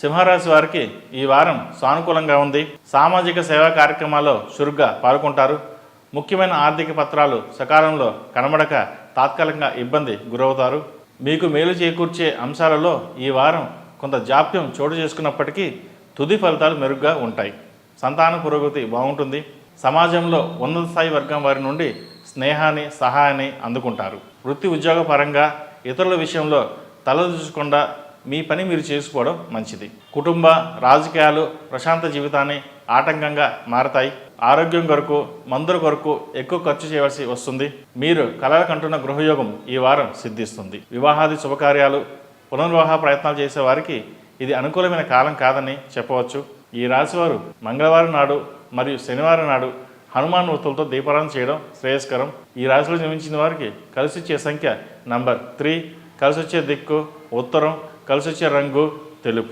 సింహరాశి వారికి ఈ వారం సానుకూలంగా ఉంది. సామాజిక సేవా కార్యక్రమాల్లో చురుగ్గా పాల్గొంటారు. ముఖ్యమైన ఆర్థిక పత్రాలు సకాలంలో కనబడక తాత్కాలికంగా ఇబ్బంది గురవుతారు. మీకు మేలు చేకూర్చే అంశాలలో ఈ వారం కొంత జాప్యం చోటు చేసుకున్నప్పటికీ తుది ఫలితాలు మెరుగ్గా ఉంటాయి. సంతాన పురోగతి బాగుంటుంది. సమాజంలో ఉన్నత స్థాయి వర్గం వారి నుండి స్నేహాన్ని, సహాయాన్ని అందుకుంటారు. వృత్తి ఉద్యోగ పరంగా ఇతరుల విషయంలో తలదూచకుండా మీ పని మీరు చేసుకోవడం మంచిది. కుటుంబ, రాజకీయాలు ప్రశాంత జీవితాన్ని ఆటంకంగా మారతాయి. ఆరోగ్యం కొరకు, మందుల కొరకు ఎక్కువ ఖర్చు చేయవలసి వస్తుంది. మీరు కలలు కంటున్న గృహయోగం ఈ వారం సిద్ధిస్తుంది. వివాహాది శుభకార్యాలు, పునర్వివాహ ప్రయత్నాలు చేసే వారికి ఇది అనుకూలమైన కాలం కాదని చెప్పవచ్చు. ఈ రాశివారు మంగళవారం నాడు మరియు శనివారం నాడు హనుమాన్ వృత్తులతో దీపారాధన చేయడం శ్రేయస్కరం. ఈ రాశిలో జన్మించిన వారికి కలిసొచ్చే సంఖ్య నంబర్ 3, కలిసొచ్చే దిక్కు ఉత్తరం, కలిసొచ్చే రంగు తెలుపు.